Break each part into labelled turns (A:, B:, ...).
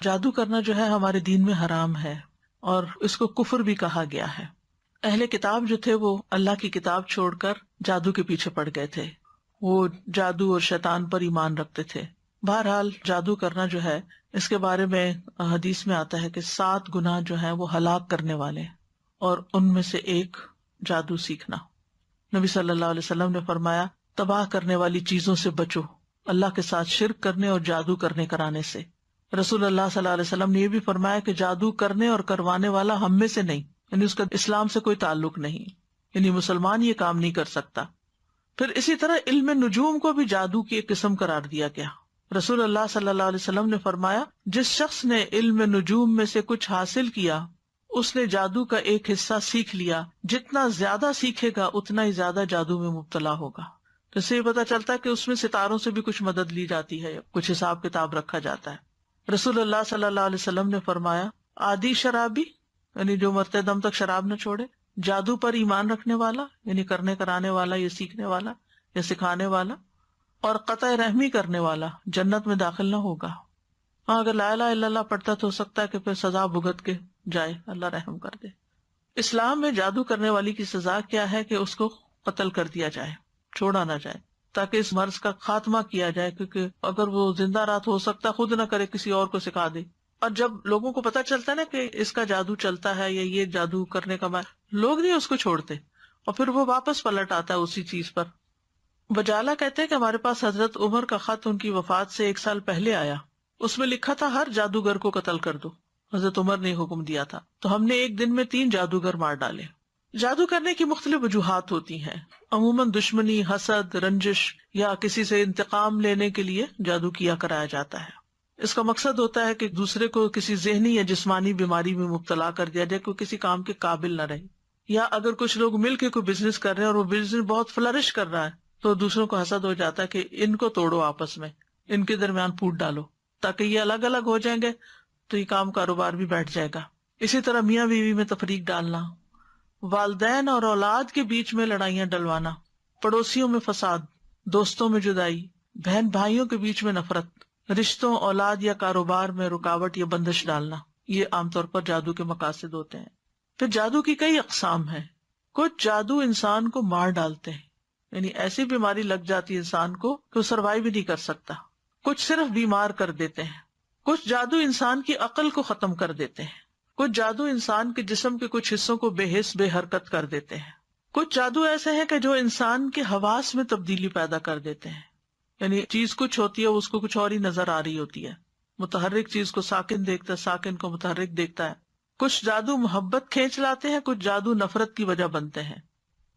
A: جادو کرنا جو ہے ہمارے دین میں حرام ہے اور اس کو کفر بھی کہا گیا ہے۔ اہل کتاب جو تھے وہ اللہ کی کتاب چھوڑ کر جادو کے پیچھے پڑ گئے تھے، وہ جادو اور شیطان پر ایمان رکھتے تھے۔ بہرحال جادو کرنا جو ہے اس کے بارے میں حدیث میں آتا ہے کہ 7 گناہ جو ہیں وہ ہلاک کرنے والے ہیں، اور ان میں سے ایک جادو سیکھنا۔ نبی صلی اللہ علیہ وسلم نے فرمایا تباہ کرنے والی چیزوں سے بچو، اللہ کے ساتھ شرک کرنے اور جادو کرنے کرانے سے۔ رسول اللہ صلی اللہ علیہ وسلم نے یہ بھی فرمایا کہ جادو کرنے اور کروانے والا ہم میں سے نہیں، یعنی اس کا اسلام سے کوئی تعلق نہیں، یعنی مسلمان یہ کام نہیں کر سکتا۔ پھر اسی طرح علم نجوم کو بھی جادو کی ایک قسم قرار دیا گیا۔ رسول اللہ صلی اللہ علیہ وسلم نے فرمایا جس شخص نے علم نجوم میں سے کچھ حاصل کیا اس نے جادو کا ایک حصہ سیکھ لیا، جتنا زیادہ سیکھے گا اتنا ہی زیادہ جادو میں مبتلا ہوگا۔ تو اس سے یہ پتا چلتا ہے کہ اس میں ستاروں سے بھی کچھ مدد لی جاتی ہے، کچھ حساب کتاب رکھا جاتا ہے۔ رسول اللہ صلی اللہ علیہ وسلم نے فرمایا عادی شرابی، یعنی جو مرتے دم تک شراب نہ چھوڑے، جادو پر ایمان رکھنے والا، یعنی کرنے کرانے والا یا سیکھنے والا یا سکھانے والا، اور قطع رحمی کرنے والا جنت میں داخل نہ ہوگا۔ ہاں اگر لا الہ الا اللہ پڑھتا تو ہو سکتا ہے کہ پھر سزا بھگت کے جائے، اللہ رحم کر دے۔ اسلام میں جادو کرنے والی کی سزا کیا ہے کہ اس کو قتل کر دیا جائے، چھوڑا نہ جائے، تاکہ اس مرض کا خاتمہ کیا جائے، کیونکہ اگر وہ زندہ رات ہو سکتا خود نہ کرے کسی اور کو سکھا دے۔ اور جب لوگوں کو پتا چلتا ہے نا کہ اس کا جادو چلتا ہے یا یہ جادو کرنے کا لوگ نہیں اس کو چھوڑتے، اور پھر وہ واپس پلٹ آتا ہے اسی چیز پر۔ بجالا کہتے ہیں کہ ہمارے پاس حضرت عمر کا خط ان کی وفات سے 1 سال پہلے آیا، اس میں لکھا تھا ہر جادوگر کو قتل کر دو۔ حضرت عمر نے حکم دیا تھا، تو ہم نے ایک دن میں 3 جادوگر مار ڈالے۔ جادو کرنے کی مختلف وجوہات ہوتی ہیں، عموماً دشمنی، حسد، رنجش یا کسی سے انتقام لینے کے لیے جادو کیا کرایا جاتا ہے۔ اس کا مقصد ہوتا ہے کہ دوسرے کو کسی ذہنی یا جسمانی بیماری میں مبتلا کر دیا جائے، کوئی کسی کام کے قابل نہ رہے۔ یا اگر کچھ لوگ مل کے کوئی بزنس کر رہے ہیں اور وہ بزنس بہت فلرش کر رہا ہے تو دوسروں کو حسد ہو جاتا ہے کہ ان کو توڑو، آپس میں ان کے درمیان پھوٹ ڈالو تاکہ یہ الگ الگ ہو جائیں گے تو یہ کام کاروبار بھی بیٹھ جائے گا۔ اسی طرح میاں بیوی میں تفریق ڈالنا، والدین اور اولاد کے بیچ میں لڑائیاں ڈلوانا، پڑوسیوں میں فساد، دوستوں میں جدائی، بہن بھائیوں کے بیچ میں نفرت، رشتوں، اولاد یا کاروبار میں رکاوٹ یا بندش ڈالنا، یہ عام طور پر جادو کے مقاصد ہوتے ہیں۔ پھر جادو کی کئی اقسام ہیں۔ کچھ جادو انسان کو مار ڈالتے ہیں، یعنی ایسی بیماری لگ جاتی ہے انسان کو کہ وہ سروائیو بھی نہیں کر سکتا۔ کچھ صرف بیمار کر دیتے ہیں۔ کچھ جادو انسان کی عقل کو ختم کر دیتے ہیں۔ کچھ جادو انسان کے جسم کے کچھ حصوں کو بے حس بے حرکت کر دیتے ہیں۔ کچھ جادو ایسے ہیں کہ جو انسان کے حواس میں تبدیلی پیدا کر دیتے ہیں، یعنی چیز کچھ ہوتی ہے اس کو کچھ اور ہی نظر آ رہی ہوتی ہے۔ متحرک چیز کو ساکن دیکھتا ہے، ساکن کو متحرک دیکھتا ہے۔ کچھ جادو محبت کھینچ لاتے ہیں، کچھ جادو نفرت کی وجہ بنتے ہیں۔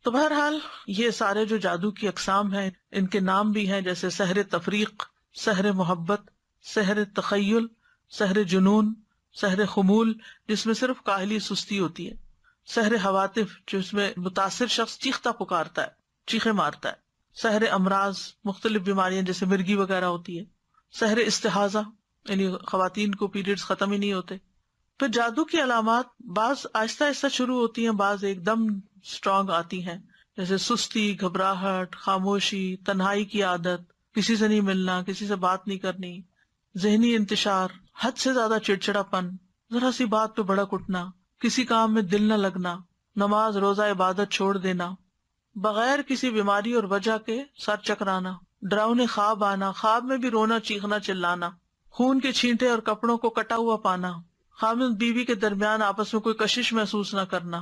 A: تو بہرحال یہ سارے جو جادو کی اقسام ہیں ان کے نام بھی ہیں، جیسے سحر تفریق، سحر محبت، سحر تخیل، سحر جنون، سحر خمول جس میں صرف کاہلی سستی ہوتی ہے، سحر حواتف جس میں متاثر شخص چیختا پکارتا ہے، چیخے مارتا ہے، سحر امراض مختلف بیماریاں جیسے مرگی وغیرہ ہوتی ہے، سحر استحاضہ یعنی خواتین کو پیریڈز ختم ہی نہیں ہوتے۔ پھر جادو کی علامات بعض آہستہ آہستہ شروع ہوتی ہیں، بعض ایک دم اسٹرانگ آتی ہیں، جیسے سستی، گھبراہٹ، خاموشی، تنہائی کی عادت، کسی سے نہیں ملنا، کسی سے بات نہیں کرنی، ذہنی انتشار، حد سے زیادہ چڑچڑا پن، ذرا سی بات پہ بھڑک اٹھنا، کسی کام میں دل نہ لگنا، نماز روزہ عبادت چھوڑ دینا، بغیر کسی بیماری اور وجہ کے سر چکرانا، ڈراؤنے خواب آنا، خواب میں بھی رونا، چیخنا، چلانا، خون کے چھینٹے اور کپڑوں کو کٹا ہوا پانا، خامد بیوی کے درمیان آپس میں کوئی کشش محسوس نہ کرنا،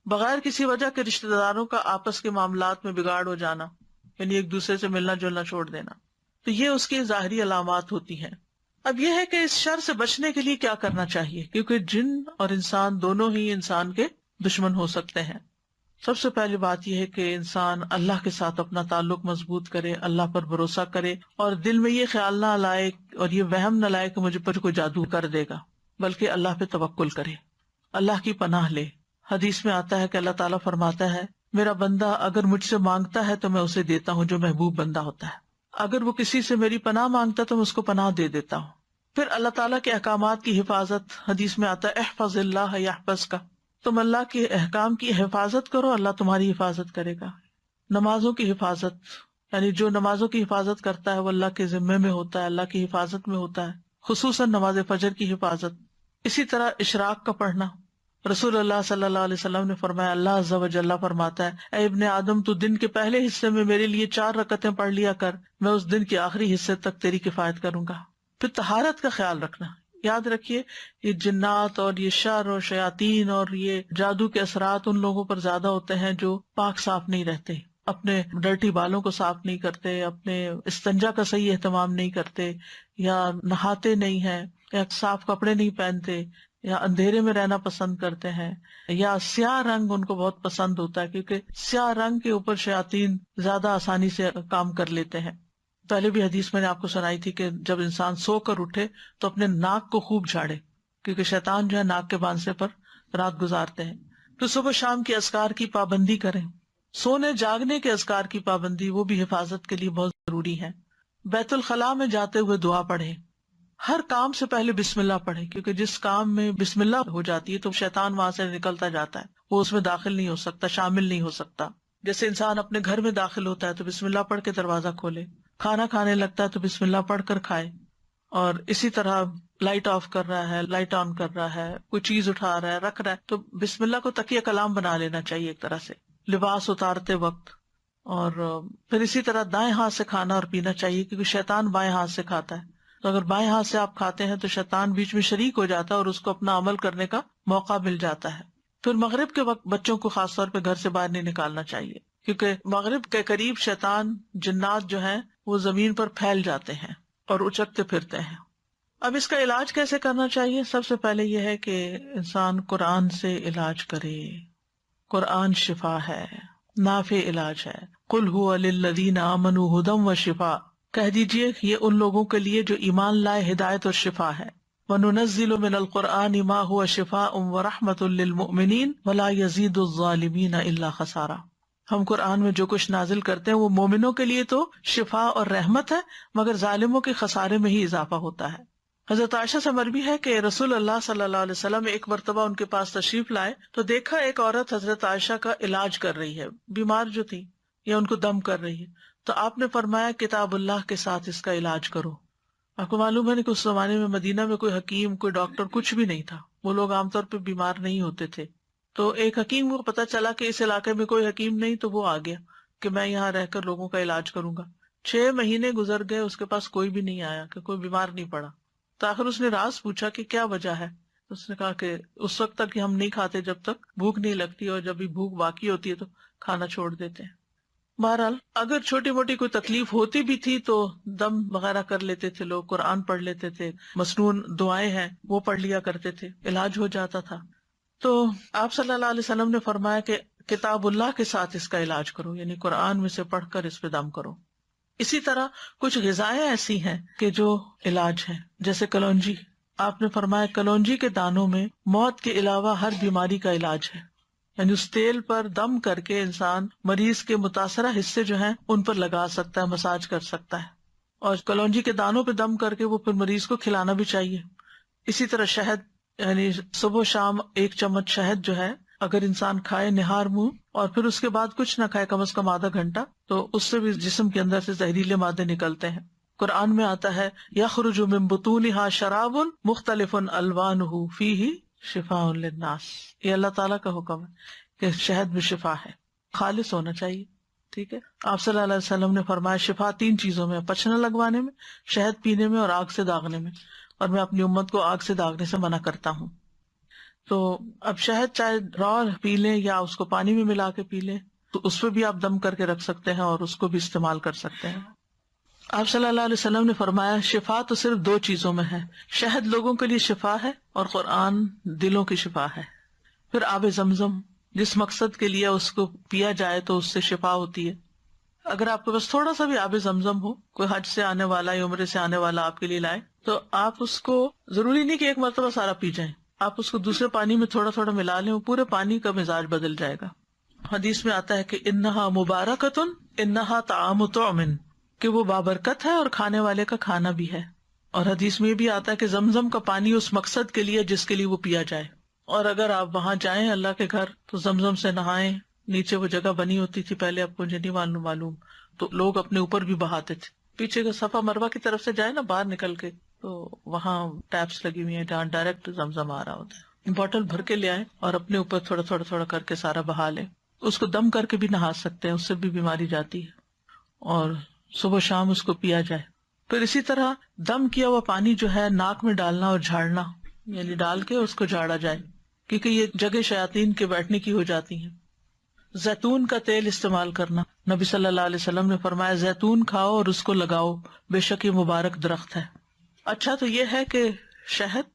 A: بغیر کسی وجہ کے رشتہ داروں کا آپس کے معاملات میں بگاڑ ہو جانا، یعنی ایک دوسرے سے ملنا جلنا چھوڑ دینا۔ تو یہ اس کی ظاہری علامات ہوتی ہیں۔ اب یہ ہے کہ اس شر سے بچنے کے لیے کیا کرنا چاہیے، کیونکہ جن اور انسان دونوں ہی انسان کے دشمن ہو سکتے ہیں۔ سب سے پہلی بات یہ ہے کہ انسان اللہ کے ساتھ اپنا تعلق مضبوط کرے، اللہ پر بھروسہ کرے، اور دل میں یہ خیال نہ لائے اور یہ وہم نہ لائے کہ مجھے پر کوئی جادو کر دے گا، بلکہ اللہ پہ توکل کرے، اللہ کی پناہ لے۔ حدیث میں آتا ہے کہ اللہ تعالیٰ فرماتا ہے میرا بندہ اگر مجھ سے مانگتا ہے تو میں اسے دیتا ہوں جو محبوب بندہ ہوتا ہے، اگر وہ کسی سے میری پناہ مانگتا ہے تو میں اس کو پناہ دے دیتا ہوں۔ پھر اللہ تعالیٰ کے احکامات کی حفاظت، حدیث میں آتا ہے احفظ اللہ یحفظک، تم اللہ کے احکام کی حفاظت کرو، اللہ تمہاری حفاظت کرے گا۔ نمازوں کی حفاظت، یعنی جو نمازوں کی حفاظت کرتا ہے وہ اللہ کے ذمے میں ہوتا ہے، اللہ کی حفاظت میں ہوتا ہے۔ خصوصاً نماز فجر کی حفاظت. اسی طرح اشراق کا پڑھنا. رسول اللہ صلی اللہ علیہ وسلم نے فرمایا، اللہ عز و جل فرماتا ہے، اے ابن آدم تو دن کے پہلے حصے میں میرے لیے 4 رکعتیں پڑھ لیا کر، میں اس دن کے آخری حصے تک تیری کفایت کروں گا. پھر طہارت کا خیال رکھنا. یاد رکھیے یہ جنات اور یہ شر اور شیاطین اور یہ جادو کے اثرات ان لوگوں پر زیادہ ہوتے ہیں جو پاک صاف نہیں رہتے، اپنے ڈرٹی بالوں کو صاف نہیں کرتے، اپنے استنجا کا صحیح اہتمام نہیں کرتے، یا نہاتے نہیں ہیں، یا صاف کپڑے نہیں پہنتے، یا اندھیرے میں رہنا پسند کرتے ہیں، یا سیاہ رنگ ان کو بہت پسند ہوتا ہے کیونکہ سیاہ رنگ کے اوپر شیاطین زیادہ آسانی سے کام کر لیتے ہیں. پہلے بھی حدیث میں نے آپ کو سنائی تھی کہ جب انسان سو کر اٹھے تو اپنے ناک کو خوب جھاڑے، کیونکہ شیطان جو ہے ناک کے باندھنے پر رات گزارتے ہیں. پھر صبح شام کے اذکار کی پابندی کریں. سونے جاگنے کے اذکار کی پابندی وہ بھی حفاظت کے لیے بہت ضروری ہے. بیت الخلاء میں جاتے ہوئے دعا پڑھیں. ہر کام سے پہلے بسم اللہ پڑھیں، کیونکہ جس کام میں بسم اللہ ہو جاتی ہے تو شیطان وہاں سے نکلتا جاتا ہے، وہ اس میں داخل نہیں ہو سکتا، شامل نہیں ہو سکتا. جیسے انسان اپنے گھر میں داخل ہوتا ہے تو بسم اللہ پڑھ کے دروازہ کھولے، کھانا کھانے لگتا ہے تو بسم اللہ پڑھ کر کھائے. اور اسی طرح لائٹ آف کر رہا ہے، لائٹ آن کر رہا ہے، کوئی چیز اٹھا رہا ہے، رکھ رہا ہے، تو بسم اللہ کو تکیہ کلام بنا لینا چاہیے ایک طرح سے لباس اتارتے وقت. اور پھر اسی طرح دائیں ہاتھ سے کھانا اور پینا چاہیے، کیونکہ شیطان بائیں ہاتھ سے کھاتا ہے. تو اگر بائیں ہاتھ سے آپ کھاتے ہیں تو شیطان بیچ میں شریک ہو جاتا ہے اور اس کو اپنا عمل کرنے کا موقع مل جاتا ہے. پھر مغرب کے وقت بچوں کو خاص طور پہ گھر سے باہر نہیں نکالنا چاہیے، کیونکہ مغرب کے قریب شیطان جنات جو ہیں وہ زمین پر پھیل جاتے ہیں اور اچکتے پھرتے ہیں. اب اس کا علاج کیسے کرنا چاہیے؟ سب سے پہلے یہ ہے کہ انسان قرآن سے علاج کرے. قرآن شفا ہے، نافع علاج ہے. قل هو للذین آمنوا ھدی وشفاء، کہہ دیجئے یہ ان لوگوں کے لیے جو ایمان لائے ہدایت اور شفا ہے. وَنُنَزِّلُ مِنَ الْقُرْآنِ مَا هُوَ شِفَاءٌ وَرَحْمَةٌ لِّلْمُؤْمِنِينَ وَلَا يَزِيدُ الظَّالِمِينَ إِلَّا خَسَارًا. ہم قرآن میں جو کچھ نازل کرتے ہیں وہ مومنوں کے لیے تو شفا اور رحمت ہے، مگر ظالموں کے خسارے میں ہی اضافہ ہوتا ہے. حضرت عائشہ سے مروی ہے کہ رسول اللہ صلی اللہ علیہ وسلم ایک مرتبہ ان کے پاس تشریف لائے تو دیکھا ایک عورت حضرت عائشہ کا علاج کر رہی ہے، بیمار جو تھی یا ان کو دم کر رہی ہے. تو آپ نے فرمایا کتاب اللہ کے ساتھ اس کا علاج کرو. آپ کو معلوم ہے کہ اس زمانے میں مدینہ میں کوئی حکیم، کوئی ڈاکٹر، کچھ بھی نہیں تھا. وہ لوگ عام طور پہ بیمار نہیں ہوتے تھے. تو ایک حکیم کو پتا چلا کہ اس علاقے میں کوئی حکیم نہیں، تو وہ آ گیا کہ میں یہاں رہ کر لوگوں کا علاج کروں گا. 6 مہینے گزر گئے، اس کے پاس کوئی بھی نہیں آیا، کہ کوئی بیمار نہیں پڑا. تو آخر اس نے راز پوچھا کہ کیا وجہ ہے. اس نے کہا کہ اس وقت تک ہم نہیں کھاتے جب تک بھوک نہیں لگتی، اور جب بھی بھوک باقی ہوتی ہے تو کھانا چھوڑ دیتے ہیں. بہرحال اگر چھوٹی موٹی کوئی تکلیف ہوتی بھی تھی تو دم وغیرہ کر لیتے تھے لوگ، قرآن پڑھ لیتے تھے، مسنون دعائیں ہیں وہ پڑھ لیا کرتے تھے، علاج ہو جاتا تھا. تو آپ صلی اللہ علیہ وسلم نے فرمایا کہ کتاب اللہ کے ساتھ اس کا علاج کرو، یعنی قرآن میں سے پڑھ کر اس پہ دم کرو. اسی طرح کچھ غذائیں ایسی ہیں کہ جو علاج ہیں، جیسے کلونجی. آپ نے فرمایا کلونجی کے دانوں میں موت کے علاوہ ہر بیماری کا علاج ہے، یعنی اس تیل پر دم کر کے انسان مریض کے متاثرہ حصے جو ہیں ان پر لگا سکتا ہے، مساج کر سکتا ہے. اور کلونجی کے دانوں پہ دم کر کے وہ پھر مریض کو کھلانا بھی چاہیے. اسی طرح شہد، یعنی صبح شام 1 چمچ شہد جو ہے اگر انسان کھائے نہار منہ، اور پھر اس کے بعد کچھ نہ کھائے کم از کم آدھا گھنٹہ، تو اس سے بھی جسم کے اندر سے زہریلے مادے نکلتے ہیں. قرآن میں آتا ہے یخرج من بطونها شراب مختلف الوانہ فیہ شفاء للناس. یہ اللہ تعالیٰ کا حکم ہے کہ شہد میں شفا ہے، خالص ہونا چاہیے. ٹھیک ہے. آپ صلی اللہ علیہ وسلم نے فرمایا شفا 3 چیزوں میں، پچھنا لگوانے میں، شہد پینے میں، اور آگ سے داغنے میں. اور میں اپنی امت کو آگ سے داغنے سے منع کرتا ہوں. تو اب شہد چاہے را پی لیں یا اس کو پانی میں ملا کے پی لیں، تو اس پہ بھی آپ دم کر کے رکھ سکتے ہیں اور اس کو بھی استعمال کر سکتے ہیں. آپ صلی اللہ علیہ وسلم نے فرمایا شفا تو صرف 2 چیزوں میں ہے، شہد لوگوں کے لیے شفا ہے اور قرآن دلوں کی شفا ہے. پھر آب زمزم، جس مقصد کے لیے اس کو پیا جائے تو اس سے شفا ہوتی ہے. اگر آپ کے پاس تھوڑا سا بھی آب زمزم ہو، کوئی حج سے آنے والا یا عمرے سے آنے والا آپ کے لیے لائے، تو آپ اس کو ضروری نہیں کہ ایک مرتبہ سارا پی جائیں، آپ اس کو دوسرے پانی میں تھوڑا تھوڑا ملا لیں، وہ پورے پانی کا مزاج بدل جائے گا. حدیث میں آتا ہے کہ انہا مبارکتن انہا طعام طعم، کہ وہ بابرکت ہے اور کھانے والے کا کھانا بھی ہے. اور حدیث میں بھی آتا ہے کہ زمزم کا پانی اس مقصد کے لیے جس کے لیے وہ پیا جائے. اور اگر آپ وہاں جائیں اللہ کے گھر تو زمزم سے نہائیں. نیچے وہ جگہ بنی ہوتی تھی پہلے، آپ کو نہیں معلوم، تو لوگ اپنے اوپر بھی بہاتے تھے. پیچھے کا صفا مروہ کی طرف سے جائے نا باہر نکل کے، تو وہاں ٹیپس لگی ہوئی ہیں جہاں ڈائریکٹ زمزم آ رہا ہوتا ہے. بوٹل بھر کے لے آئیں اور اپنے اوپر تھوڑا تھوڑا تھوڑا کر کے سارا بہا لیں. اس کو دم کر کے بھی نہا سکتے ہیں، اس سے بھی بیماری جاتی ہے، اور صبح شام اس کو پیا جائے. پھر اسی طرح دم کیا ہوا پانی جو ہے ناک میں ڈالنا اور جھاڑنا، یعنی ڈال کے اس کو جھاڑا جائے، کیونکہ یہ جگہ شیاطین کے بیٹھنے کی ہو جاتی ہیں. زیتون کا تیل استعمال کرنا، نبی صلی اللہ علیہ وسلم نے فرمایا زیتون کھاؤ اور اس کو لگاؤ، بے شک یہ مبارک درخت ہے. اچھا تو یہ ہے کہ شہد،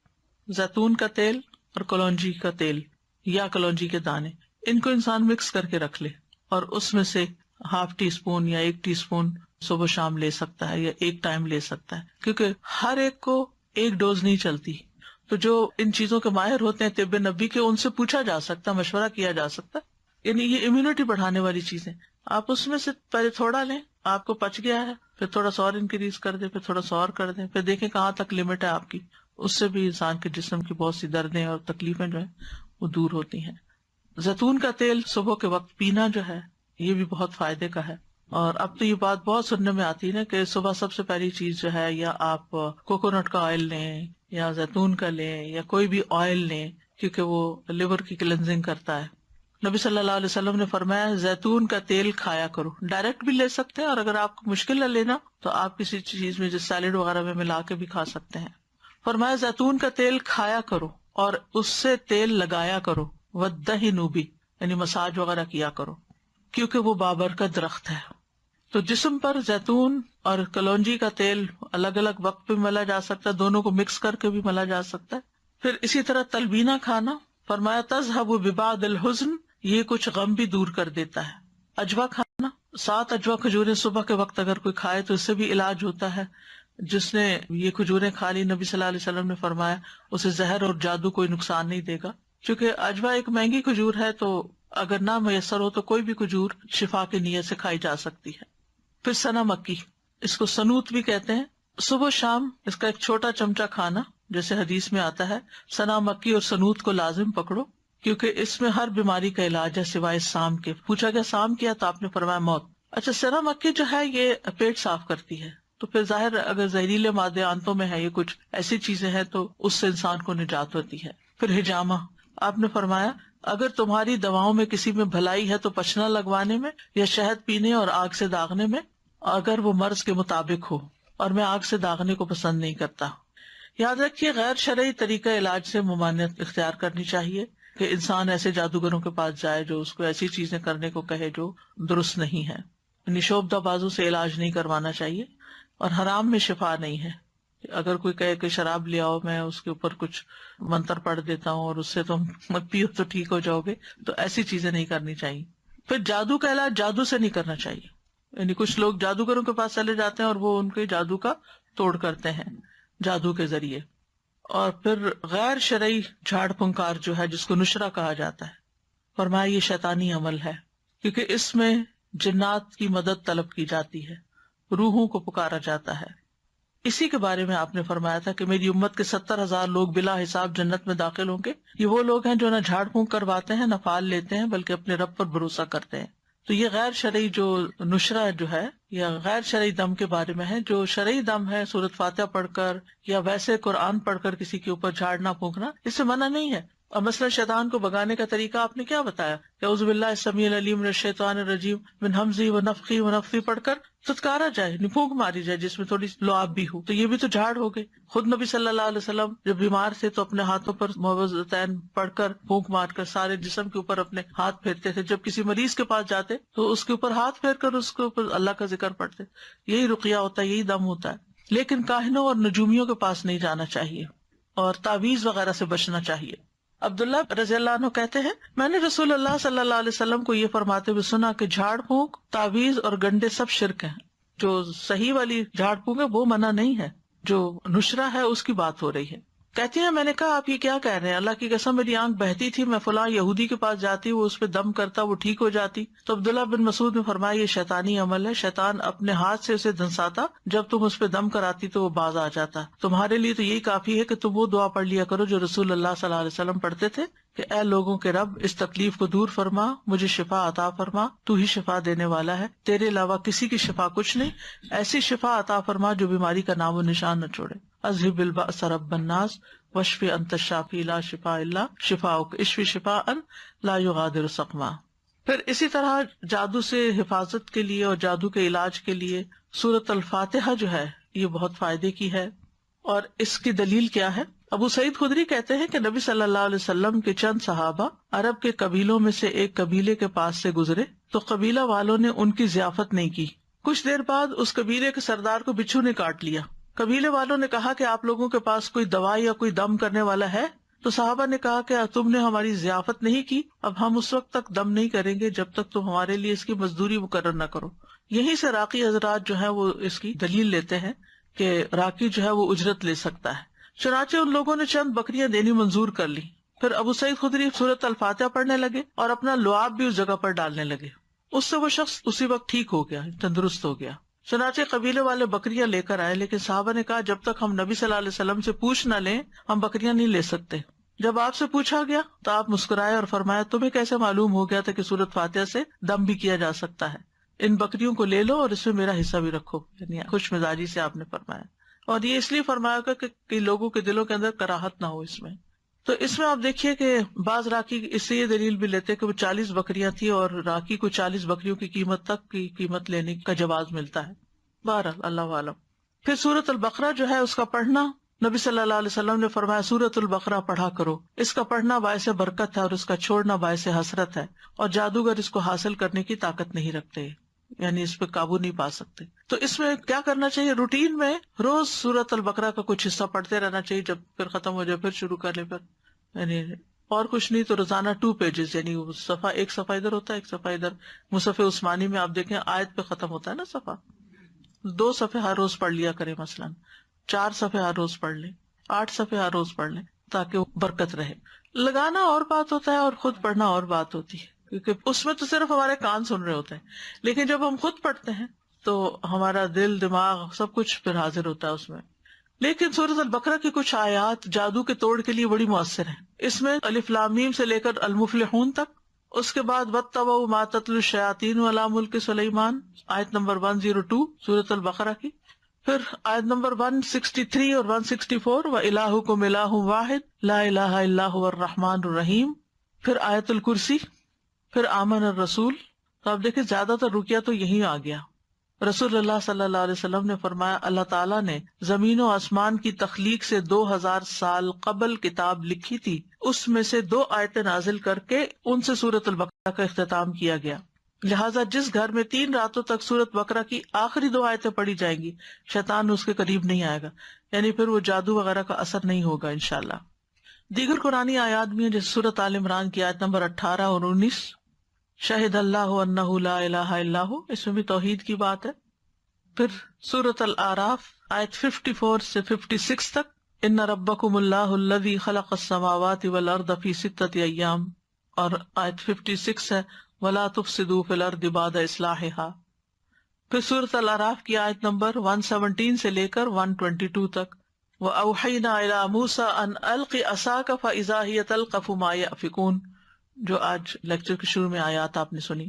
A: زیتون کا تیل اور کلونجی کا تیل یا کلونجی کے دانے، ان کو انسان مکس کر کے رکھ لے اور اس میں سے ½ ٹی اسپون یا 1 ٹی اسپون صبح شام لے سکتا ہے یا ایک ٹائم لے سکتا ہے، کیونکہ ہر ایک کو ایک ڈوز نہیں چلتی. تو جو ان چیزوں کے ماہر ہوتے ہیں طب نبی کے، ان سے پوچھا جا سکتا، مشورہ کیا جا سکتا. یعنی یہ امیونٹی بڑھانے والی چیزیں، آپ اس میں سے پہلے تھوڑا لیں، آپ کو پچ گیا ہے پھر تھوڑا سا اور انکریز کر دیں، پھر تھوڑا سا اور کر دیں، پھر دیکھیں کہاں تک لمٹ ہے آپ کی. اس سے بھی انسان کے جسم کی بہت سی دردیں اور تکلیفیں جو ہیں وہ دور ہوتی ہیں. زیتون کا تیل صبح کے وقت پینا جو ہے یہ بھی بہت فائدے کا ہے. اور اب تو یہ بات بہت سننے میں آتی ہے نا کہ صبح سب سے پہلی چیز جو ہے، یا آپ کوکونٹ کا آئل لیں یا زیتون کا لیں یا کوئی بھی آئل لیں، کیونکہ وہ لیور کی کلینزنگ کرتا ہے. نبی صلی اللہ علیہ وسلم نے فرمایا زیتون کا تیل کھایا کرو. ڈائریکٹ بھی لے سکتے ہیں، اور اگر آپ کو مشکل ہے لینا تو آپ کسی چیز میں جیسے سیلیڈ وغیرہ میں ملا کے بھی کھا سکتے ہیں. فرمایا زیتون کا تیل کھایا کرو اور اس سے تیل لگایا کرو، وَالدَّهِنُ بِهِ، یعنی مساج وغیرہ کیا کرو، کیونکہ وہ بابر کا درخت ہے. تو جسم پر زیتون اور کلونجی کا تیل الگ الگ وقت پہ ملا جا سکتا ہے، دونوں کو مکس کر کے بھی ملا جا سکتا ہے. پھر اسی طرح تلبینہ کھانا، فرمایا تذهب ببعض الحزن، یہ کچھ غم بھی دور کر دیتا ہے. اجوا کھانا، 7 اجوا کھجوریں صبح کے وقت اگر کوئی کھائے تو اس سے بھی علاج ہوتا ہے. جس نے یہ کھجوریں کھا لی، نبی صلی اللہ علیہ وسلم نے فرمایا اسے زہر اور جادو کوئی نقصان نہیں دے گا. چونکہ اجوا ایک مہنگی کھجور ہے، تو اگر نہ میسر ہو تو کوئی بھی کھجور شفا کی نیت سے کھائی جا سکتی ہے. پھر سنا مکی، اس کو سنوت بھی کہتے ہیں. صبح شام اس کا ایک چھوٹا چمچہ کھانا، جیسے حدیث میں آتا ہے سنا مکی اور سنوت کو لازم پکڑو، کیونکہ اس میں ہر بیماری کا علاج ہے سوائے سام کے. پوچھا گیا سام کیا تو آپ نے فرمایا موت. اچھا، سنا مکی جو ہے یہ پیٹ صاف کرتی ہے، تو پھر ظاہر اگر زہریلے مادے آنتوں میں ہے، یہ کچھ ایسی چیزیں ہیں تو اس سے انسان کو نجات ہوتی ہے. پھر ہجامہ، آپ نے فرمایا اگر تمہاری دواؤں میں کسی میں بھلائی ہے تو پچنا لگوانے میں یا شہد پینے اور آگ سے داغنے میں، اگر وہ مرض کے مطابق ہو، اور میں آگ سے داغنے کو پسند نہیں کرتا. یاد رکھیے غیر شرعی طریقہ علاج سے ممانعت اختیار کرنی چاہیے، کہ انسان ایسے جادوگروں کے پاس جائے جو اس کو ایسی چیزیں کرنے کو کہے جو درست نہیں ہے. نشوبدہ بازوں سے علاج نہیں کروانا چاہیے، اور حرام میں شفا نہیں ہے. اگر کوئی کہے کہ شراب لے آؤ، میں اس کے اوپر کچھ منتر پڑھ دیتا ہوں اور اس سے تم مت پیو تو ٹھیک ہو جاؤ گے، تو ایسی چیزیں نہیں کرنی چاہیے. پھر جادو کا علاج جادو سے نہیں کرنا چاہیے، یعنی کچھ لوگ جادوگروں کے پاس چلے جاتے ہیں اور وہ ان کے جادو کا توڑ کرتے ہیں جادو کے ذریعے. اور پھر غیر شرعی جھاڑ پھنکار جو ہے، جس کو نشرہ کہا جاتا ہے، فرمایا یہ شیطانی عمل ہے، کیونکہ اس میں جنات کی مدد طلب کی جاتی ہے، روحوں کو پکارا جاتا ہے. اسی کے بارے میں آپ نے فرمایا تھا کہ میری امت کے 70,000 لوگ بلا حساب جنت میں داخل ہوں گے. یہ وہ لوگ ہیں جو نہ جھاڑ پھونک کرواتے ہیں، نہ پھال لیتے ہیں، بلکہ اپنے رب پر بھروسہ کرتے ہیں. تو یہ غیر شرعی جو نشرہ جو ہے یا غیر شرعی دم کے بارے میں ہے. جو شرعی دم ہے سورۃ فاتحہ پڑھ کر یا ویسے قرآن پڑھ کر کسی کے اوپر جھاڑنا پھونکنا، اس سے منع نہیں ہے. اور مثلا شیطان کو بگانے کا طریقہ آپ نے کیا بتایا کہ اعوذ باللہ السمیع العلیم من الشیطان الرجیم من ہمزہ ونفخہ ونفثہ پڑھ کر تتکارا جائے، پھونک ماری جائے جس میں تھوڑی لعاب بھی ہو، تو یہ بھی تو جھاڑ ہو گئے. خود نبی صلی اللہ علیہ وسلم جب بیمار تھے تو اپنے ہاتھوں پر معوذتین پڑھ کر پھونک مار کر سارے جسم کے اوپر اپنے ہاتھ پھیرتے تھے. جب کسی مریض کے پاس جاتے تو اس کے اوپر ہاتھ پھیر کر اس کے اوپر اللہ کا ذکر پڑھتے. یہی رقیہ ہوتا ہے، یہی دم ہوتا ہے. لیکن کاہنوں اور نجومیوں کے پاس نہیں جانا چاہیے اور تعویذ وغیرہ سے بچنا چاہیے. عبداللہ رضی اللہ عنہ کہتے ہیں میں نے رسول اللہ صلی اللہ علیہ وسلم کو یہ فرماتے ہوئے سنا کہ جھاڑ پھونک، تعویذ اور گنڈے سب شرک ہیں. جو صحیح والی جھاڑ پھونک ہے وہ منع نہیں ہے، جو نشرہ ہے اس کی بات ہو رہی ہے. کہتی ہیں میں نے کہا آپ یہ کیا کہہ رہے ہیں؟ اللہ کی قسم میری آنکھ بہتی تھی، میں فلاں یہودی کے پاس جاتی، وہ اس پہ دم کرتا، وہ ٹھیک ہو جاتی. تو عبداللہ بن مسعود نے فرمایا یہ شیطانی عمل ہے، شیطان اپنے ہاتھ سے اسے دھنساتا، جب تم اس پہ دم کراتی تو وہ باز آ جاتا. تمہارے لیے تو یہی کافی ہے کہ تم وہ دعا پڑھ لیا کرو جو رسول اللہ صلی اللہ علیہ وسلم پڑھتے تھے کہ اے لوگوں کے رب اس تکلیف کو دور فرما، مجھے شفا عطا فرما، تو ہی شفا دینے والا ہے، تیرے علاوہ کسی کی شفا کچھ نہیں، ایسی شفا عطا فرما جو بیماری کا نام و نشان نہ چھوڑے. اذهب البأس رب الناس واشف انت الشافی لا شفاء الا شفاؤک اشف شفاء لا یغادر سقما۔ پھر اسی طرح جادو سے حفاظت کے لیے اور جادو کے علاج کے لیے سورۃ الفاتحہ جو ہے یہ بہت فائدے کی ہے۔ اور اس کی دلیل کیا ہے؟ ابو سعید خدری کہتے ہیں کہ نبی صلی اللہ علیہ وسلم کے چند صحابہ عرب کے قبیلوں میں سے ایک قبیلے کے پاس سے گزرے تو قبیلہ والوں نے ان کی ضیافت نہیں کی۔ کچھ دیر بعد اس قبیلے کے سردار کو بچھو نے کاٹ لیا۔ قبیلے والوں نے کہا کہ آپ لوگوں کے پاس کوئی دوائی یا کوئی دم کرنے والا ہے؟ تو صحابہ نے کہا کہ تم نے ہماری ضیافت نہیں کی، اب ہم اس وقت تک دم نہیں کریں گے جب تک تم ہمارے لیے اس کی مزدوری مقرر نہ کرو۔ یہیں سے راقی حضرات جو ہے وہ اس کی دلیل لیتے ہیں کہ راقی جو ہے وہ اجرت لے سکتا ہے۔ چنانچہ ان لوگوں نے چند بکریاں دینی منظور کر لی۔ پھر ابو سعید خدری سورۃ الفاتحہ پڑھنے لگے اور اپنا لعاب بھی اس جگہ پر ڈالنے لگے۔ اس سے وہ شخص اسی وقت ٹھیک ہو گیا، تندرست ہو گیا۔ چنانچہ قبیلے والے بکریاں لے کر آئے، لیکن صحابہ نے کہا جب تک ہم نبی صلی اللہ علیہ وسلم سے پوچھ نہ لیں ہم بکریاں نہیں لے سکتے۔ جب آپ سے پوچھا گیا تو آپ مسکرائے اور فرمایا تمہیں کیسے معلوم ہو گیا تھا کہ سورۃ فاتحہ سے دم بھی کیا جا سکتا ہے؟ ان بکریوں کو لے لو اور اس میں میرا حصہ بھی رکھو، یعنی خوش مزاجی سے آپ نے فرمایا۔ اور یہ اس لیے فرمایا گا کہ لوگوں کے دلوں کے اندر کراہت نہ ہو اس میں۔ تو اس میں آپ دیکھیے کہ بعض راکی اس سے یہ دلیل بھی لیتے کہ وہ 40 بکریاں تھی اور راکی کو 40 بکریوں کی قیمت تک کی قیمت لینے کا جواز ملتا ہے۔ بہرحال اللہ عالم۔ پھر سورۃ البقرہ جو ہے اس کا پڑھنا، نبی صلی اللہ علیہ وسلم نے فرمایا سورۃ البقرہ پڑھا کرو، اس کا پڑھنا باعث برکت ہے اور اس کا چھوڑنا باعث حسرت ہے، اور جادوگر اس کو حاصل کرنے کی طاقت نہیں رکھتے، یعنی اس پہ قابو نہیں پا سکتے۔ تو اس میں کیا کرنا چاہیے؟ روٹین میں روز سورۃ البقرہ کا کچھ حصہ پڑھتے رہنا چاہیے، جب پھر ختم ہو جائے پھر شروع کر لے، پھر یعنی اور کچھ نہیں تو روزانہ 2 پیجز، یعنی صفحہ ایک صفحہ ادھر ہوتا ہے ایک صفحہ ادھر۔ مصحف عثمانی میں آپ دیکھیں آیت پہ ختم ہوتا ہے نا صفحہ، 2 صفحے ہر روز پڑھ لیا کریں، مثلا 4 صفحے ہر روز پڑھ لیں، 8 صفحے ہر روز پڑھ لیں تاکہ وہ برکت رہے۔ لگانا اور بات ہوتا ہے اور خود پڑھنا اور بات ہوتی ہے، کیونکہ اس میں تو صرف ہمارے کان سن رہے ہوتے ہیں، لیکن جب ہم خود پڑھتے ہیں تو ہمارا دل دماغ سب کچھ پھر حاضر ہوتا ہے اس میں۔ لیکن سورۃ البقرہ کی کچھ آیات جادو کے توڑ کے لیے بڑی مؤثر ہیں۔ اس میں الف لام میم سے لے کر المفلحون تک، اس کے بعد واتبعوا ما تتلو الشیاطین علی ملک سلیمان، آیت نمبر 102 سورۃ البقرہ کی، پھر آیت نمبر 163 اور 164 وَإِلَٰهُكُمْ إِلَٰهٌ وَاحِدٌ لَا إِلَٰهَ إِلَّا هُوَ الرَّحْمَٰنُ الرَّحِيمُ، پھر آیت الکرسی، پھر آمن الرسول۔ تو آپ دیکھیں زیادہ تر رکیہ تو یہی آ گیا۔ رسول اللہ صلی اللہ علیہ وسلم نے فرمایا اللہ تعالیٰ نے زمین و آسمان کی تخلیق سے 2000 سال قبل کتاب لکھی تھی، اس میں سے 2 آیتیں نازل کر کے ان سے سورۃ البقرہ کا اختتام کیا گیا، لہٰذا جس گھر میں 3 راتوں تک سورۃ بقرہ کی آخری 2 آیتیں پڑھی جائیں گی شیطان اس کے قریب نہیں آئے گا، یعنی پھر وہ جادو وغیرہ کا اثر نہیں ہوگا انشاءاللہ۔ دیگر قرآنی آیات بھی ہیں جیسے سورۃ آل عمران کی آیت نمبر 18 اور 19، شہد اللہ انہ لا الہ الا ہو، اس میں بھی توحید کی بات ہے۔ پھر سورۃ الاعراف آیت 54 سے 56 تک، ان ربکم اللہ الذی خلق السماوات والارض فی 6 ایام، اور آیت 56 ہے ولا تفسدوا فی الارض بعد اصلاحها۔ پھر سورۃ الاعراف کی آیت نمبر 117 سے لے کر 122 تک، وأوحینا الی موسیٰ ان الق عصاک فاذا ہی تلقف ما یأفکون، جو آج لیکچر کے شروع میں آیات آپ نے سنی،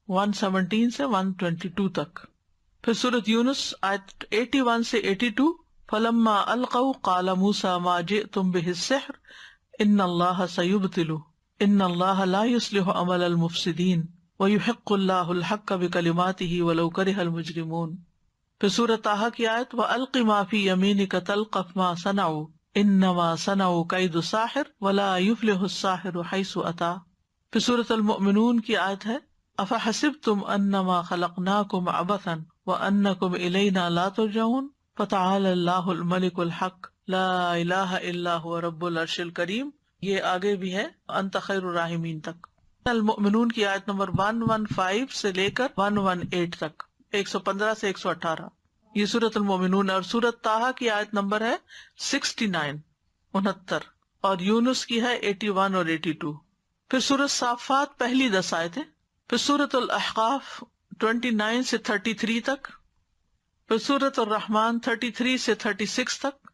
A: 117 سے 122 تک۔ پھر سورۃ یونس آیت 81 سے 82، فلما القوا قال موسیٰ ما جئتم بہ السحر ان اللہ سیبطلہ ان اللہ لا یصلح عمل المفسدین ویحق اللہ الحق بکلماتہ ولو کرہ المجرمون۔ پھر سورۃ طٰہٰ کی آیت وَأَلْقِ مَا فِي يَمِينِكَ تَلْقَفْ مَا صَنَعُوا إِنَّمَا صَنَعُوا كَيْدُ سَاحِرٍ وَلَا يُفْلِحُ السَّاحِرُ حَيْثُ أَتَىٰ۔ پھر سورۃ المؤمنون کی آیت ہے أَفَحَسِبْتُمْ أَنَّمَا خَلَقْنَاكُمْ عَبَثًا وَأَنَّكُمْ إِلَيْنَا لَا تُرْجَعُونَ فَتَعَالَى اللَّهُ الْمَلِكُ الْحَقُّ لَا إِلَٰهَ إِلَّا هُوَ رَبُّ الْعَرْشِ الْكَرِيمِ۔ یہ آگے بھی ہے أَنْتَ خَيْرُ الرَّاحِمِينَ تک۔ المؤمنون کی آیت نمبر 115 سے لے کر 118 تک، 115 سے 118، یہ سورۃ المؤمنون۔ اور سورۃ طٰہٰ کی آیت نمبر ہے 69 69، اور یونس کی ہے 81 اور 82۔ پھر سورۃ صافات پہلی 10 آیتیں، پھر سورۃ الاحقاف 29 سے 33 تک، پھر سورۃ الرحمن 33 سے 36 تک،